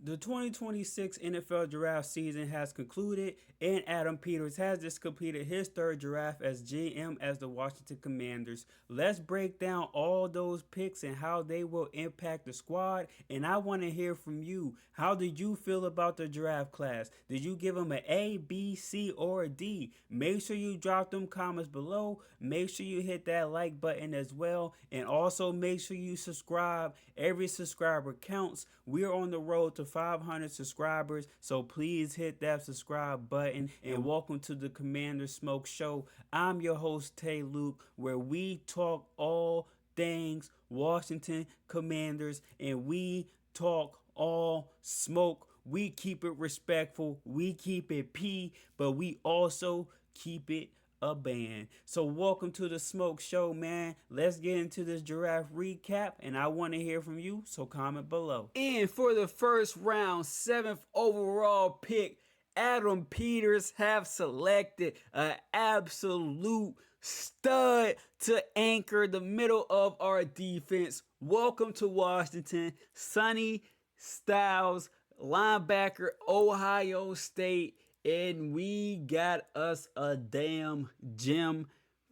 The 2026 NFL draft season has concluded, and Adam Peters has just completed his third draft as GM as the Washington Commanders. Let's break down all those picks and how they will impact the squad, and I want to hear from you. How did you feel about the draft class? Did you give them an A, B, C, or a D? Make sure you drop them comments below. Make sure you hit that like button as well, and also make sure you subscribe. Every subscriber counts. We're on the road to 500 subscribers, so please hit that subscribe button. And welcome to the Commander Smoke Show. I'm your host Tay Luke, where we talk all things Washington Commanders and we talk all smoke. We keep it respectful, we keep it P, but we also keep it a band. So welcome to the Smoke Show, man. Let's get into this giraffe recap, and I want to hear from you, so comment below. And for the first round, 7th overall pick, Adam Peters have selected an absolute stud to anchor the middle of our defense. Welcome to Washington, Sonny Styles, linebacker, Ohio State. And we got us a damn gem.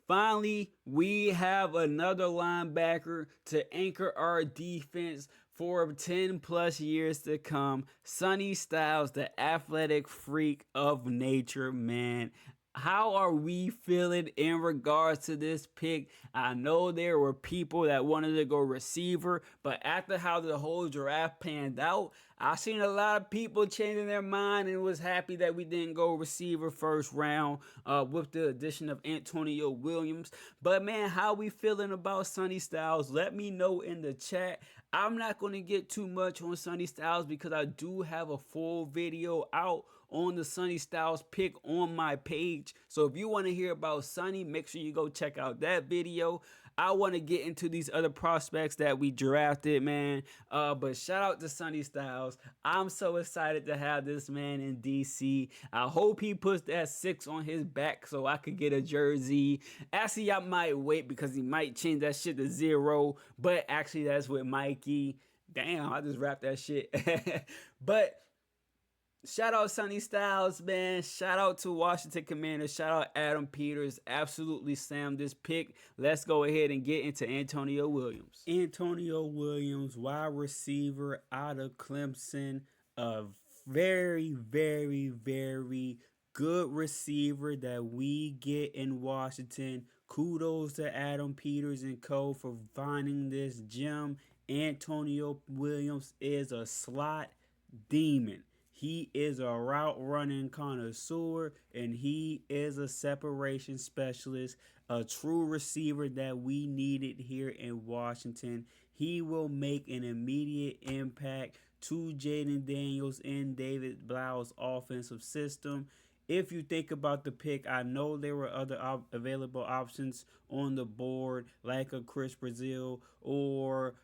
Finally, we have another linebacker to anchor our defense for 10 plus years to come. Sonny Styles, the athletic freak of nature, man. How are we feeling in regards to this pick? I know there were people that wanted to go receiver, but after how the whole draft panned out, I've seen a lot of people changing their mind and was happy that we didn't go receiver first round with the addition of Antonio Williams. But man, how we feeling about Sonny Styles? Let me know in the chat. I'm not going to get too much on Sonny Styles because I do have a full video out on the Sonny Styles pick on my page. So if you want to hear about Sonny, make sure you go check out that video. I want to get into these other prospects that we drafted, man. But shout out to Sonny Styles. I'm so excited to have this man in DC. I hope he puts that 6 on his back so I could get a jersey. Actually, I might wait because he might change that shit to 0. But actually, that's with Mikey. Damn, I just wrapped that shit. But shout out Sonny Styles, man. Shout out to Washington Commanders. Shout out Adam Peters. Absolutely slammed this pick. Let's go ahead and get into Antonio Williams. Antonio Williams, wide receiver out of Clemson. A very, very, very good receiver that we get in Washington. Kudos to Adam Peters and co. for finding this gem. Antonio Williams is a slot demon. He is a route running connoisseur, and he is a separation specialist, a true receiver that we needed here in Washington. He will make an immediate impact to Jayden Daniels and David Blau's offensive system. If you think about the pick, I know there were other available options on the board, like a Chris Brazil or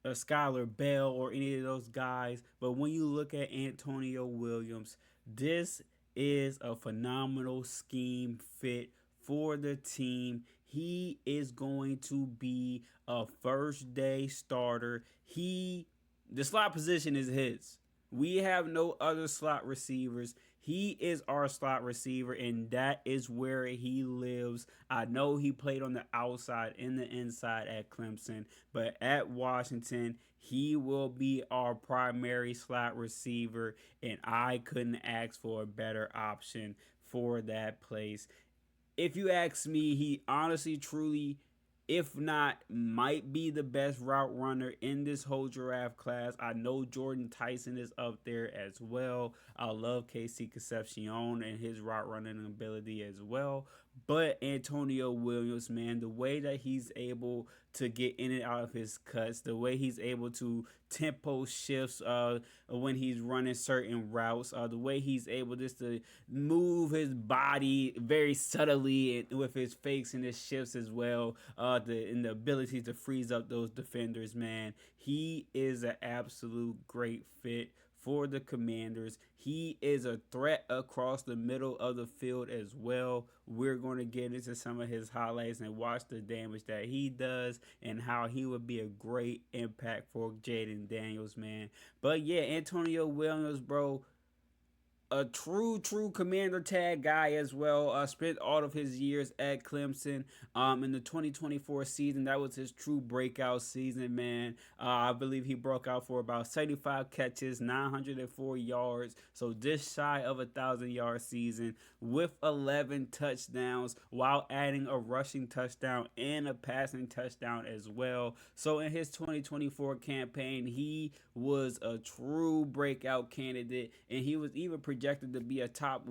a Skylar Bell or any of those guys. But when you look at Antonio Williams, this is a phenomenal scheme fit for the team. He is going to be a first day starter. The slot position is his. We have no other slot receivers. He is our slot receiver, and that is where he lives. I know he played on the outside and the inside at Clemson, but at Washington, he will be our primary slot receiver, and I couldn't ask for a better option for that place. If you ask me, he honestly, truly, if not, might be the best route runner in this whole giraffe class. I know Jordan Tyson is up there as well. I love KC Concepcion and his route running ability as well. But Antonio Williams, man, the way that he's able to get in and out of his cuts, the way he's able to tempo shifts when he's running certain routes, the way he's able just to move his body very subtly and with his fakes and his shifts as well. The ability to freeze up those defenders, man. He is an absolute great fit for the Commanders. He is a threat across the middle of the field as well. We're going to get into some of his highlights and watch the damage that he does and how he would be a great impact for Jayden Daniels, man. But yeah, Antonio Williams, bro, a true commander tag guy as well. Spent all of his years at Clemson. In the 2024 season, that was his true breakout season, man. I believe he broke out for about 75 catches, 904 yards, so just shy of 1,000 yard season with 11 touchdowns, while adding a rushing touchdown and a passing touchdown as well. So in his 2024 campaign, he was a true breakout candidate, and he was even projected to be a top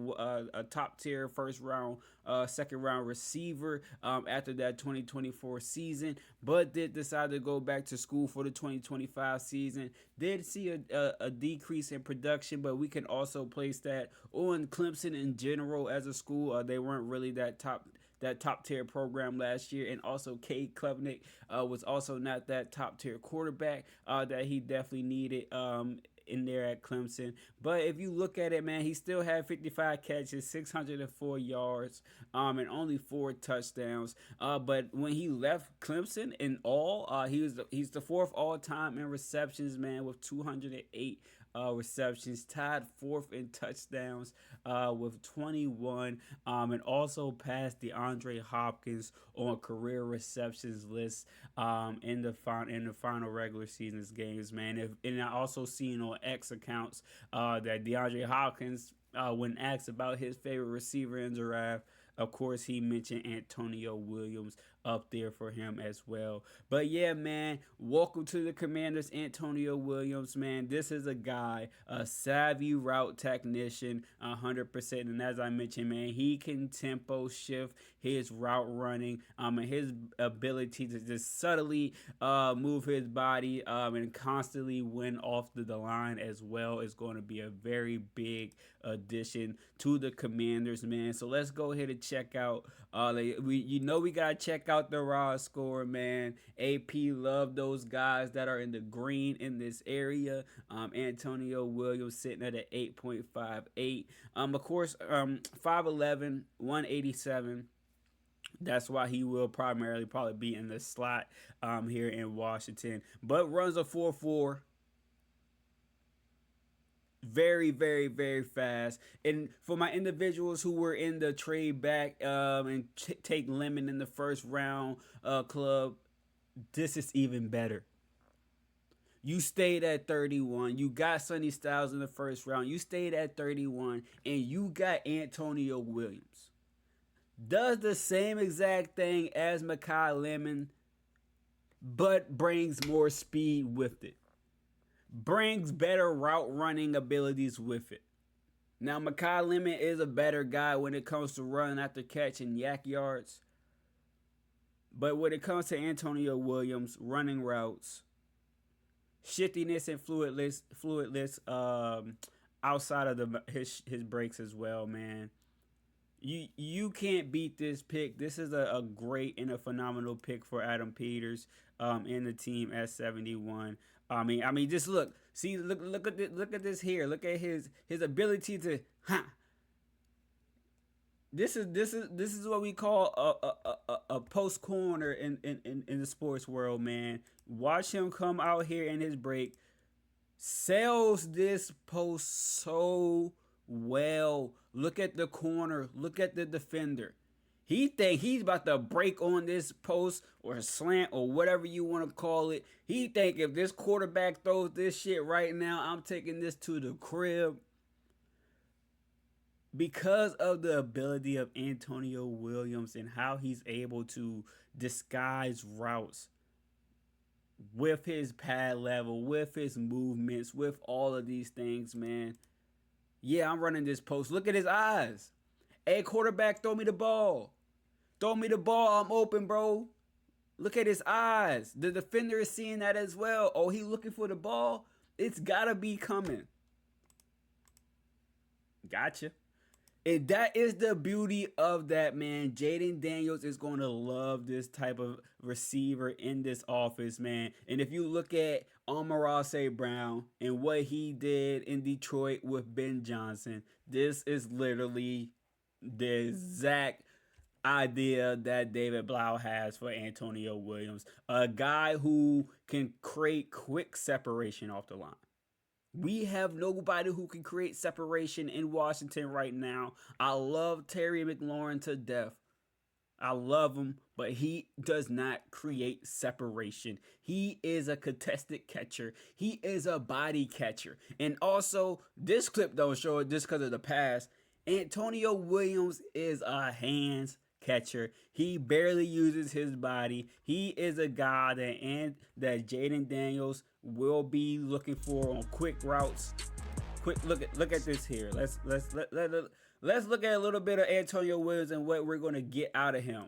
tier first round, second round receiver after that 2024 season, but did decide to go back to school for the 2025 season. Did see a decrease in production, but we can also place that on Clemson in general as a school. They weren't really that top tier program last year, and also Cade Klubnik was also not that top tier quarterback that he definitely needed in there at Clemson. But if you look at it, man, he still had 55 catches, 604 yards, and only 4 touchdowns. But when he left Clemson in all, he's the fourth all time in receptions, man, with 208 receptions, tied fourth in touchdowns with 21, and also passed DeAndre Hopkins on career receptions list in the final regular season's games, man. And I also seen on X accounts that DeAndre Hopkins, when asked about his favorite receiver in the draft, of course, he mentioned Antonio Williams up there for him as well. But yeah, man, welcome to the Commanders, Antonio Williams, man. This is a guy, a savvy route technician, 100%. And as I mentioned, man, he can tempo shift his route running, and his ability to just subtly move his body and constantly win off the line as well is going to be a very big addition to the Commanders, man. So let's go ahead and check out. We gotta check out the raw score, man. AP love those guys that are in the green in this area. Antonio Williams sitting at an 8.58. Of course, 5'11", 187. That's why he will primarily probably be in the slot here in Washington. But runs a 4.4. Very fast. And for my individuals who were in the trade back and take Lemon in the first round club, this is even better. You stayed at 31. You got Sonny Styles in the first round. You stayed at 31, and you got Antonio Williams. Does the same exact thing as Makai Lemon, but brings more speed with it. Brings better route running abilities with it. Now, Makai Lemon is a better guy when it comes to run after catch and yak yards. But when it comes to Antonio Williams, running routes, shiftiness and fluidness outside of his breaks as well, man. You can't beat this pick. This is a great and a phenomenal pick for Adam Peters and the team at 71. Just look. See, look at this here. Look at his ability to. This is what we call a post corner in the sports world, man. Watch him come out here in his break. Sells this post so well. Look at the corner. Look at the defender. He think he's about to break on this post or slant or whatever you want to call it. He think if this quarterback throws this shit right now, I'm taking this to the crib. Because of the ability of Antonio Williams and how he's able to disguise routes with his pad level, with his movements, with all of these things, man. Yeah, I'm running this post. Look at his eyes. Hey, quarterback, throw me the ball. Throw me the ball. I'm open, bro. Look at his eyes. The defender is seeing that as well. Oh, he looking for the ball? It's got to be coming. Gotcha. And that is the beauty of that, man. Jayden Daniels is going to love this type of receiver in this offense, man. And if you look at Amon-Ra St. Brown and what he did in Detroit with Ben Johnson. This is literally the exact idea that David Blau has for Antonio Williams. A guy who can create quick separation off the line. We have nobody who can create separation in Washington right now. I love Terry McLaurin to death. I love him, but he does not create separation. He is a contested catcher. He is a body catcher. And also, this clip don't show it just because of the past. Antonio Williams is a hands catcher. He barely uses his body. He is a guy that Jayden Daniels will be looking for on quick routes. Quick look at this here. Let's look at a little bit of Antonio Williams and what we're going to get out of him.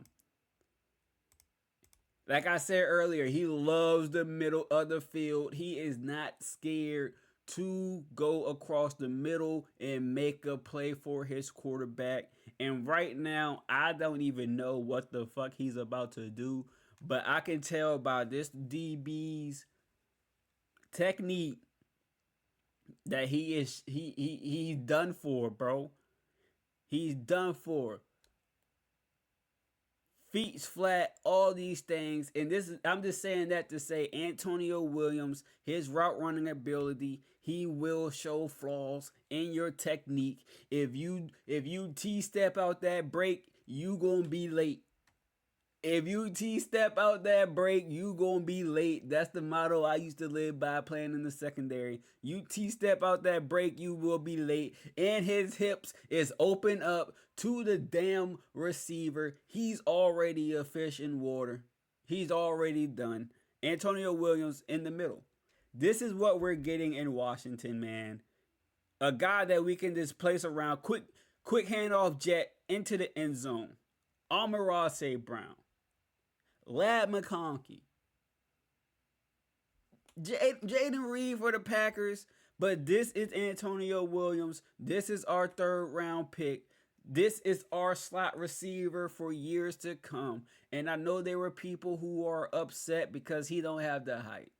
Like I said earlier, he loves the middle of the field. He is not scared to go across the middle and make a play for his quarterback. And right now, I don't even know what the fuck he's about to do. But I can tell by this DB's technique that he's done for, bro. He's done for. Feet flat, all these things. And I'm just saying that to say Antonio Williams, his route running ability, he will show flaws in your technique. If you T-step out that break, you gonna be late. If you T-step out that break, you gonna be late. That's the motto I used to live by playing in the secondary. You T-step out that break, you will be late. And his hips is open up to the damn receiver. He's already a fish in water. He's already done. Antonio Williams in the middle. This is what we're getting in Washington, man. A guy that we can just place around. Quick handoff jet into the end zone. Amon-Ra St. Brown. Lad McConkey. Jaden Reed for the Packers. But this is Antonio Williams. This is our third round pick. This is our slot receiver for years to come. And I know there were people who are upset because he don't have the height.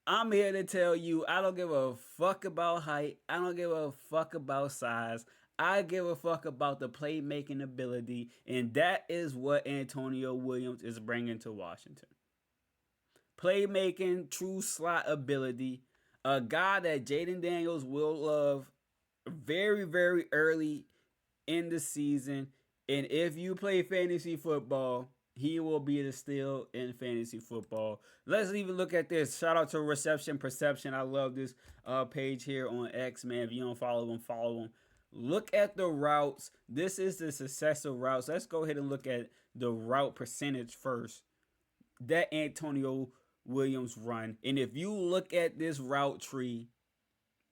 I'm here to tell you, I don't give a fuck about height. I don't give a fuck about size. I give a fuck about the playmaking ability, and that is what Antonio Williams is bringing to Washington. Playmaking, true slot ability, a guy that Jayden Daniels will love very, very early in the season, and if you play fantasy football, he will be the steal in fantasy football. Let's even look at this. Shout out to Reception Perception. I love this page here on X, man. If you don't follow him, follow him. Look at the routes. This is the successful routes. Let's go ahead and look at the route percentage first that Antonio Williams run. And if you look at this route tree,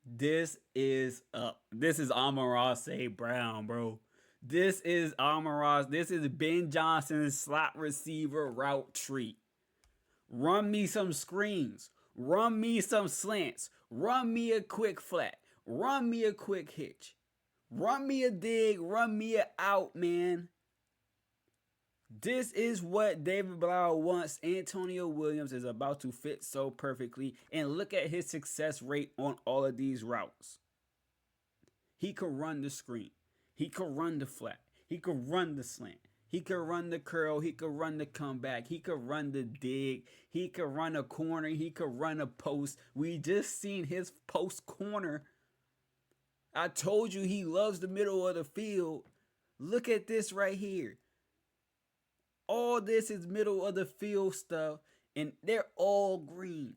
this is Amon-Ra St. Brown, bro. This is Amon-Ra. This is Ben Johnson's slot receiver route tree. Run me some screens. Run me some slants. Run me a quick flat. Run me a quick hitch. Run me a dig, run me a out, man. This is what David Blau wants. Antonio Williams is about to fit so perfectly. And look at his success rate on all of these routes. He can run the screen. He can run the flat. He can run the slant. He can run the curl. He can run the comeback. He can run the dig. He can run a corner. He can run a post. We just seen his post corner. I told you he loves the middle of the field. Look at this right here. All this is middle of the field stuff, and they're all green.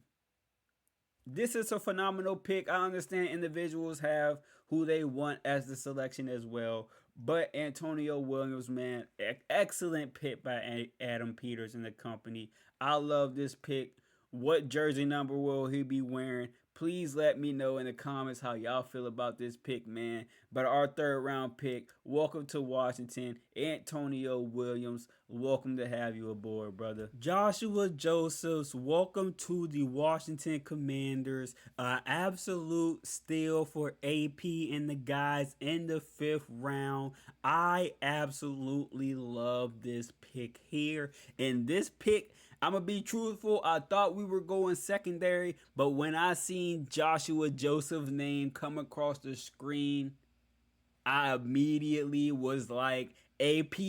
This is a phenomenal pick. I understand individuals have who they want as the selection as well. But Antonio Williams, man, excellent pick by Adam Peters and the company. I love this pick. What jersey number will he be wearing? Please let me know in the comments how y'all feel about this pick, man. But our third round pick, welcome to Washington, Antonio Williams. Welcome to have you aboard, brother. Joshua Josephs, welcome to the Washington Commanders. Absolute steal for AP and the guys in the 5th round. I absolutely love this pick here. And this pick, I'm gonna be truthful. I thought we were going secondary, but when I seen Joshua Joseph's name come across the screen, I immediately was like, AP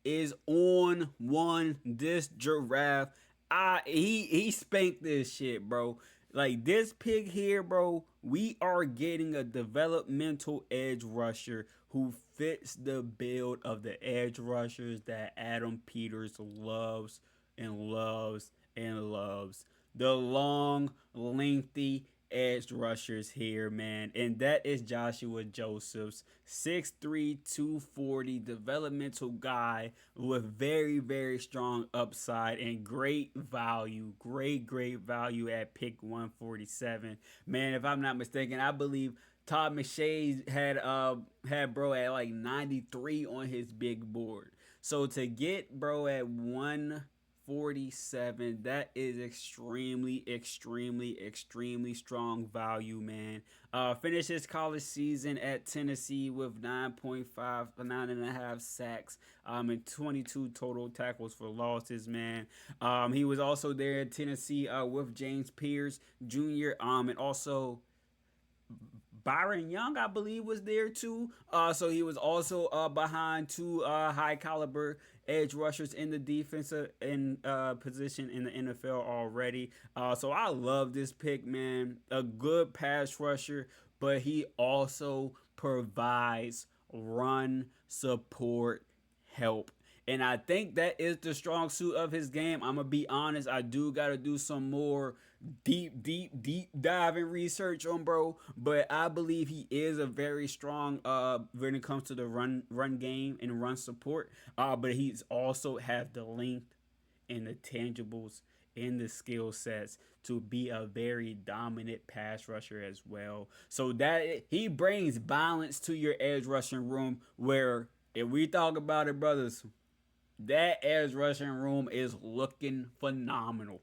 is on one this giraffe. He spanked this shit, bro. Like this pig here, bro. We are getting a developmental edge rusher who fits the build of the edge rushers that Adam Peters loves and loves and loves. The long, lengthy edge rushers here, man. And that is Joshua Josephs, 6'3", 240, developmental guy with very, very strong upside and great value. Great value at pick 147. Man, if I'm not mistaken, I believe Todd McShay had bro at like 93 on his big board. So to get bro at 147, that is extremely strong value, man. Finished his college season at Tennessee with 9.5, 9.5 sacks, and 22 total tackles for losses, man. He was also there at Tennessee with James Pierce Jr. And also Byron Young, I believe, was there too. So he was also behind two high caliber edge rushers in the defensive position in the NFL already. So I love this pick, man. A good pass rusher, but he also provides run support help. And I think that is the strong suit of his game. I'm gonna be honest. I do gotta do some more deep diving research on bro. But I believe he is a very strong when it comes to the run game and run support. But he's also have the length and the tangibles and the skill sets to be a very dominant pass rusher as well. So that he brings balance to your edge rushing room where if we talk about it, brothers, that edge rushing room is looking phenomenal.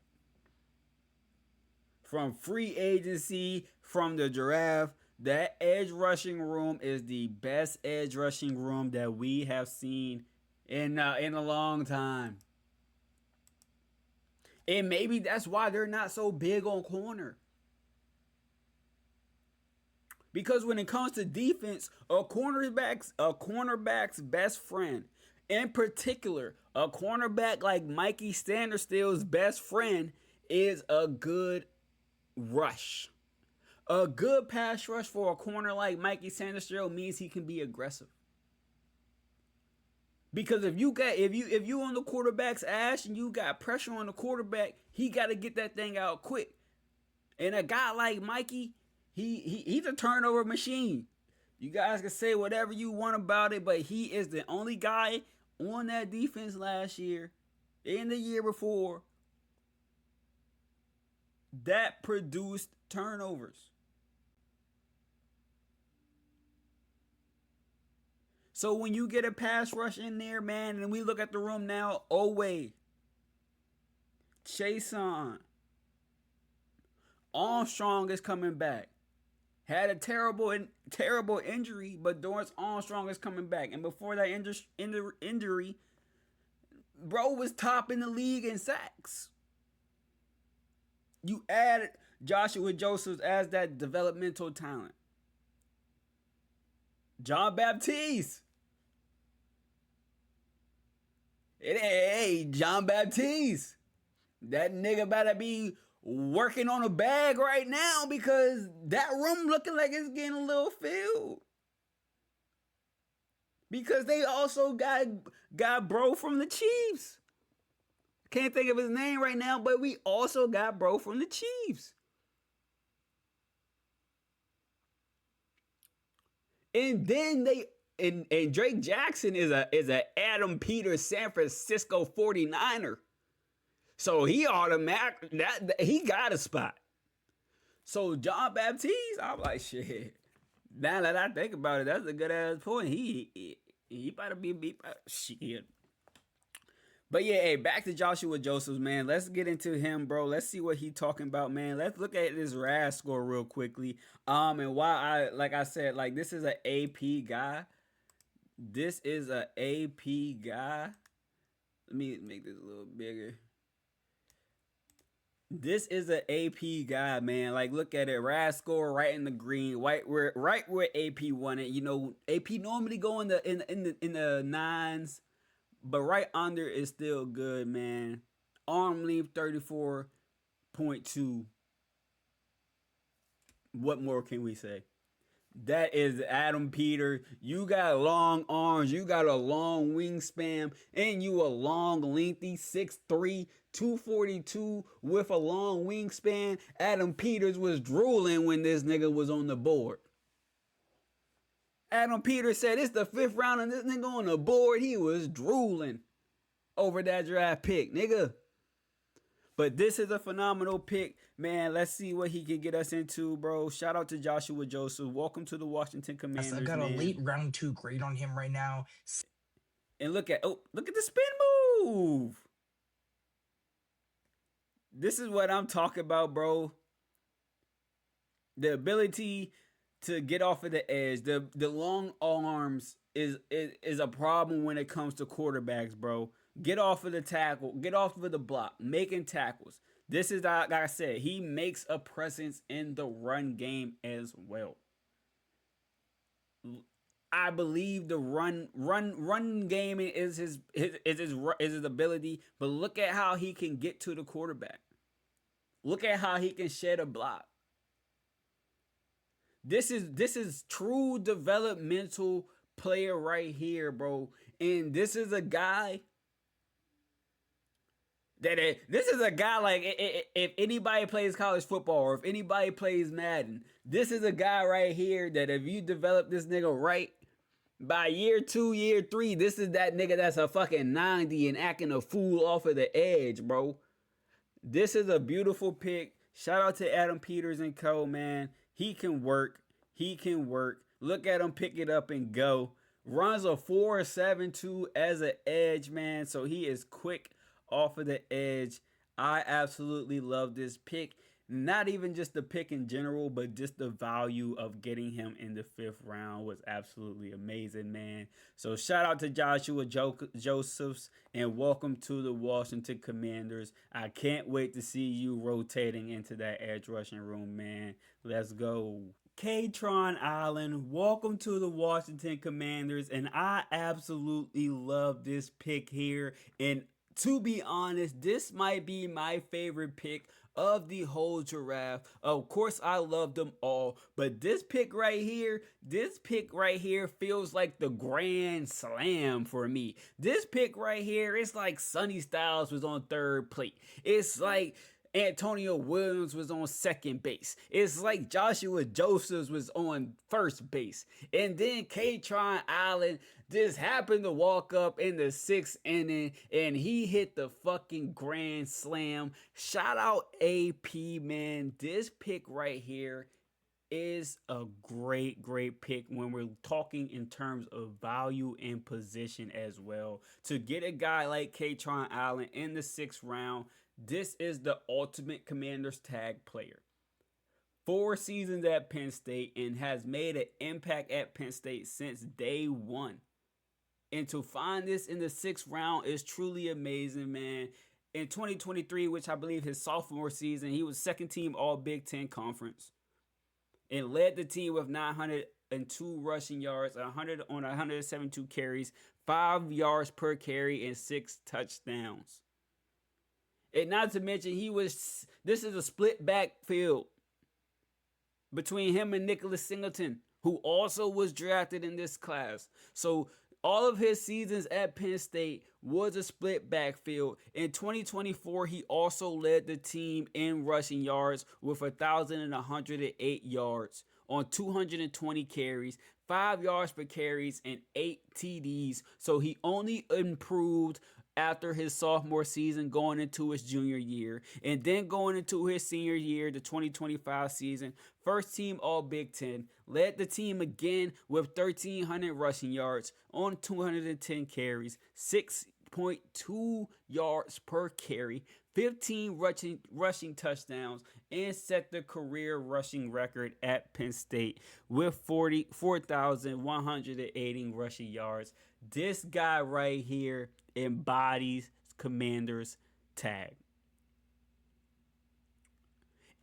From free agency, from the draft, that edge rushing room is the best edge rushing room that we have seen in a long time. And maybe that's why they're not so big on corner. Because when it comes to defense, a cornerback's best friend, in particular, a cornerback like Mikey Standerstill's best friend is a good rush. A good pass rush for a corner like Mikey Sanderstill means he can be aggressive. Because if you on the quarterback's ass and you got pressure on the quarterback, he got to get that thing out quick. And a guy like Mikey, he's a turnover machine. You guys can say whatever you want about it, but he is the only guy on that defense last year and the year before that produced turnovers. So when you get a pass rush in there, man, and we look at the room now, Owe, Chason, Armstrong is coming back. Had a terrible injury, but Dorrance Armstrong is coming back. And before that injury, bro was top in the league in sacks. You added Joshua Josephs as that developmental talent. John Baptiste. Hey, John Baptiste. That nigga better be working on a bag right now because that room looking like it's getting a little filled. Because they also got bro from the Chiefs. Can't think of his name right now, but we also got bro from the Chiefs. And then and Drake Jackson is a Adam Peters San Francisco 49er. So he automatic that he got a spot. So John Baptiste, I'm like, shit. Now that I think about it, that's a good ass point. He better be shit. But yeah, hey, back to Joshua Josephs, man. Let's get into him, bro. Let's see what he talking about, man. Let's look at this RAS score real quickly. And why like I said, like this is an AP guy. This is an AP guy. Let me make this a little bigger. This is an AP guy, man. Like, look at it. RAS score right in the green, right where AP won it. You know, AP normally go in the nines, but right under is still good, man. Arm length 34.2. What more can we say? That is Adam Peter. You got long arms, you got a long wingspan, and you a long, lengthy 6'3", 242 with a long wingspan. Adam Peters was drooling when this nigga was on the board. Adam Peters said it's the fifth round and this nigga on the board. He was drooling over that draft pick, nigga. But this is a phenomenal pick, man. Let's see what he can get us into, bro. Shout out to Joshua Joseph. Welcome to the Washington Yes, I Commanders, got a man. late round two grade on him right now. And look at the spin move. This is what I'm talking about, bro. The ability to get off of the edge, the long arms is a problem when it comes to quarterbacks, bro. Get off of the tackle, get off of the block, making tackles. This is like I said, he makes a presence in the run game as well. I believe the run gaming is his ability, but look at how he can get to the quarterback. Look at how he can shed a block. This is true developmental player right here, bro. And this is a guy this is a guy like if anybody plays college football or if anybody plays Madden, this is a guy right here that if you develop this nigga right, by year two, year three, this is that nigga that's a fucking 90 and acting a fool off of the edge, bro. This is a beautiful pick. Shout out to Adam Peters and Co, man. He can work. He can work. Look at him pick it up and go. Runs a 4.72 as an edge, man. So he is quick off of the edge. I absolutely love this pick. Not even just the pick in general, but just the value of getting him in the fifth round was absolutely amazing, man. So shout out to Joshua Josephs and welcome to the Washington Commanders. I can't wait to see you rotating into that edge rushing room, man. Let's go. Katron Allen, welcome to the Washington Commanders, and I absolutely love this pick here. And to be honest, this might be my favorite pick of the whole giraffe. Of course, I love them all, but this pick right here feels like the grand slam for me. This pick right here, it's like Sonny Styles was on third plate. It's like Antonio Williams was on second base. It's like Joshua Josephs was on first base. And then Katron Allen just happened to walk up in the sixth inning and he hit the fucking grand slam. Shout out AP, man. This pick right here is a great pick when we're talking in terms of value and position as well. To get a guy like Katron Allen in the sixth round, this is the ultimate Commander's tag player. 4 seasons at Penn State and has made an impact at Penn State since day one. And to find this in the sixth round is truly amazing, man. In 2023, which I believe his sophomore season, he was second team All Big Ten Conference and led the team with 902 rushing yards, 100 on 172 carries, 5 yards per carry, and 6 touchdowns. And not to mention, this is a split backfield between him and Nicholas Singleton, who also was drafted in this class. So all of his seasons at Penn State was a split backfield. In 2024, he also led the team in rushing yards with 1,108 yards on 220 carries, 5 yards per carries, and 8 TDs. So he only improved after his sophomore season going into his junior year. And then going into his senior year, the 2025 season, first team All Big Ten, led the team again with 1,300 rushing yards on 210 carries, 6.2 yards per carry, 15 rushing touchdowns, and set the career rushing record at Penn State with 4,180 rushing yards. This guy right here embodies Commander's tag.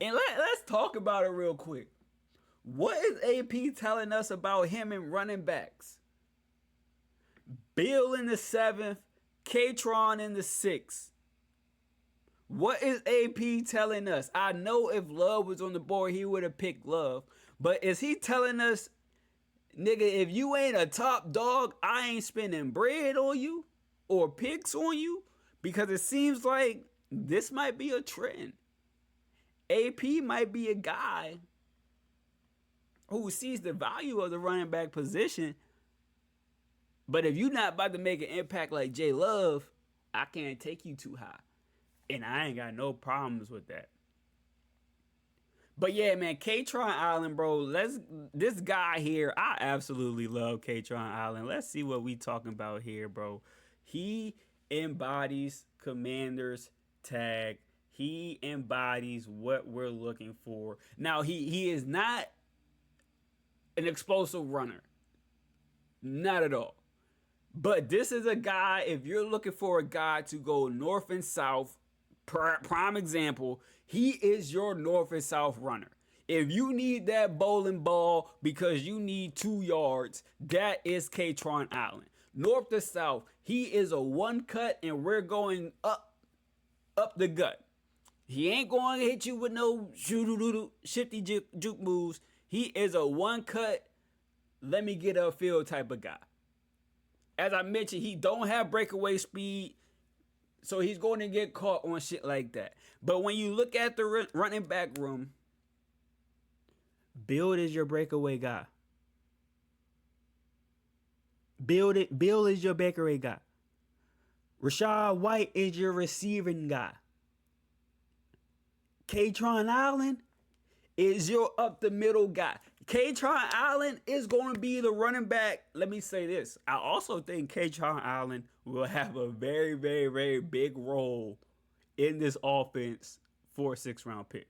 And let's talk about it real quick. What is AP telling us about him and running backs? Bill in the seventh, Katron in the sixth. What is AP telling us? I know if Love was on the board, he would have picked Love. But is he telling us, nigga, if you ain't a top dog, I ain't spending bread on you or picks on you? Because it seems like this might be a trend. AP might be a guy who sees the value of the running back position. But if you're not about to make an impact like J Love, I can't take you too high. And I ain't got no problems with that. But yeah, man, Katron Allen, bro. This guy here, I absolutely love Katron Allen. Let's see what we talking about here, bro. He embodies Commander's tag. He embodies what we're looking for. Now, he is not an explosive runner. Not at all. But this is a guy, if you're looking for a guy to go north and south, prime example, he is your north and south runner. If you need that bowling ball because you need 2 yards, that is Katron Allen. North to south, he is a one cut and we're going up the gut. He ain't going to hit you with no shifty juke moves. He is a one cut, let me get upfield type of guy. As I mentioned, he don't have breakaway speed, so he's going to get caught on shit like that. But when you look at the running back room, Build is your breakaway guy. Bill is your breakaway guy. Rashad White is your receiving guy. Katron Allen is your up the middle guy. Katron Allen is going to be the running back. Let me say this. I also think Katron Allen will have a very, very, very big role in this offense for a 6th round pick.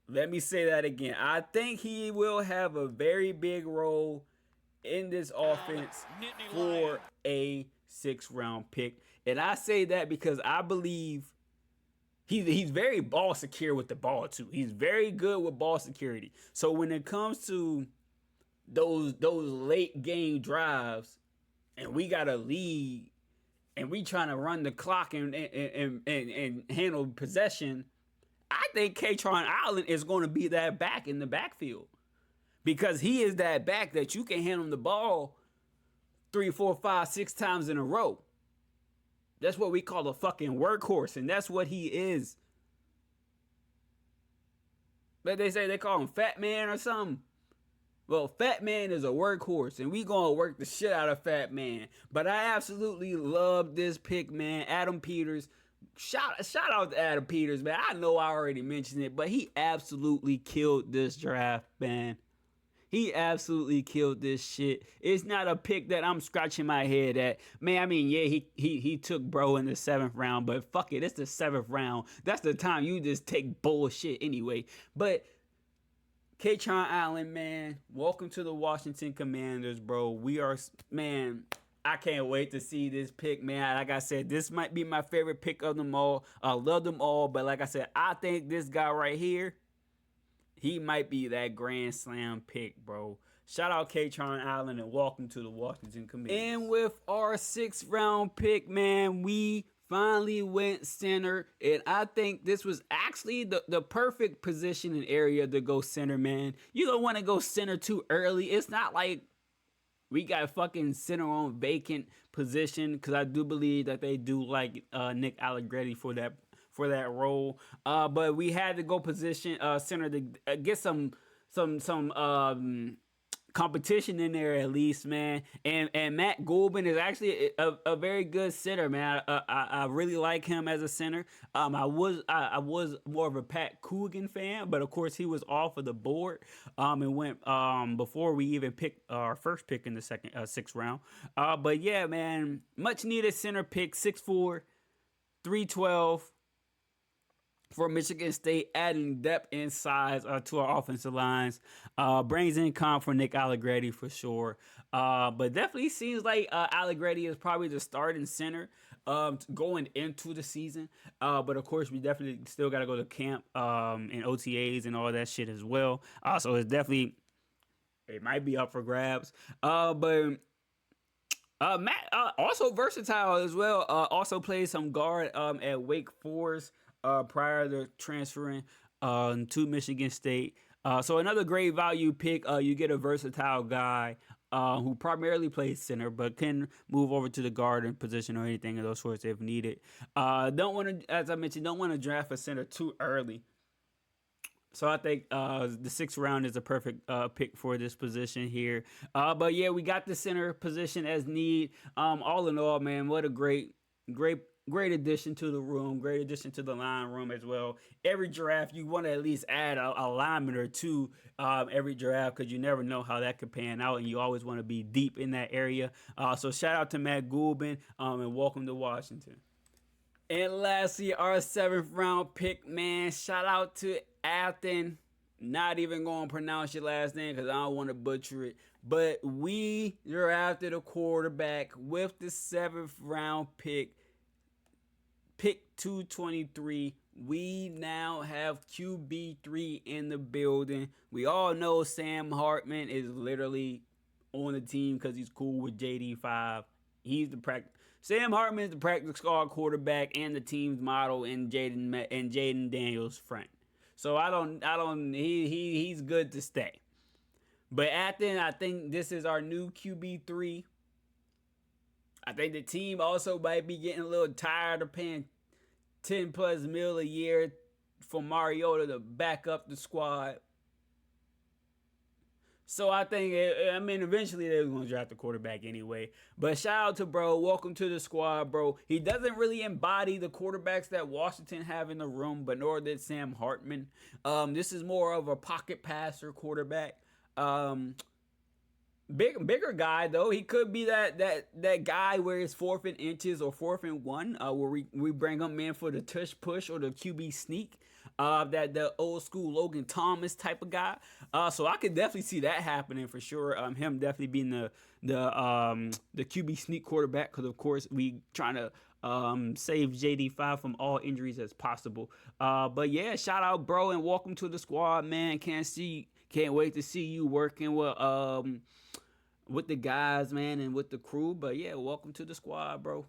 Let me say that again. I think he will have a very big role in this offense for a 6th round pick. And I say that because I believe he's very ball secure with the ball too. He's very good with ball security. So when it comes to those late game drives, and we got a lead, and we trying to run the clock and handle possession, I think Katron Allen is going to be that back in the backfield because he is that back that you can hand him the ball 3, 4, 5, 6 times in a row. That's what we call a fucking workhorse, and that's what he is. But they say they call him Fat Man or something. Well, Fat Man is a workhorse, and we gonna work the shit out of Fat Man. But I absolutely love this pick, man. Adam Peters. Shout out to Adam Peters, man. I know I already mentioned it, but he absolutely killed this draft, man. He absolutely killed this shit. It's not a pick that I'm scratching my head at. Man, I mean, yeah, he took bro in the 7th round, but fuck it, it's the 7th round. That's the time you just take bullshit anyway. But Katron Allen, man, welcome to the Washington Commanders, bro. We are, man, I can't wait to see this pick, man. Like I said, this might be my favorite pick of them all. I love them all, but like I said, I think this guy right here, he might be that grand slam pick, bro. Shout out Katron Allen and welcome to the Washington Commanders. And with our 6th round pick, man, we finally went center. And I think this was actually the perfect position and area to go center, man. You don't want to go center too early. It's not like we got fucking center on vacant position because I do believe that they do like Nick Allegretti for that role. But we had to go position center to get some competition in there at least, man. And Matt Goldman is actually a very good center, man. I really like him as a center. I was more of a Pat Coogan fan, but of course he was off of the board and went before we even picked our first pick in the 6th round. But yeah, man, much needed center pick, 6'4", 312. For Michigan State, adding depth and size to our offensive lines. Brings in comp for Nick Allegretti for sure. But definitely seems like Allegretti is probably the starting center. going into the season. But of course, we definitely still got to go to camp and OTAs and all that shit as well. So it's definitely it might be up for grabs. But Matt also versatile as well. Also played some guard at Wake Forest prior to transferring to Michigan State. So another great value pick. You get a versatile guy who primarily plays center, but can move over to the guard position or anything of those sorts if needed. Don't want to, as I mentioned, don't want to draft a center too early. So I think the sixth round is a perfect pick for this position here. But yeah, we got the center position as need. All in all, man, what a great addition to the room. Great addition to the line room as well. Every draft, you want to at least add a lineman or two every draft because you never know how that could pan out, and you always want to be deep in that area. So shout out to Matt Gulbin and welcome to Washington. And lastly, our seventh round pick, man. Shout out to Athen. Not even going to pronounce your last name because I don't want to butcher it. But we drafted a quarterback with the seventh round pick 223. We now have QB3 in the building. We all know Sam Hartman is literally on the team because he's cool with JD5. He's the practice. Sam Hartman is the practice squad quarterback and the team's model in Jayden Daniels' front. So he's good to stay. But Athens, I think this is our new QB3. I think the team also might be getting a little tired of paying 10 plus mil a year for Mariota to back up the squad. So I think, eventually they're going to draft the quarterback anyway. But shout out to bro. Welcome to the squad, bro. He doesn't really embody the quarterbacks that Washington have in the room, but nor did Sam Hartman. This is more of a pocket passer quarterback. Bigger guy though. He could be that guy where it's 4th and inches or 4th and 1, where we bring him in for the tush push or the QB sneak. That the old school Logan Thomas type of guy. So I could definitely see that happening for sure. Him definitely being the QB sneak quarterback because of course we trying to save JD5 from all injuries as possible. But yeah, shout out bro and welcome to the squad, man. Can't wait to see you working with the guys, man, and with the crew. But yeah, welcome to the squad, bro.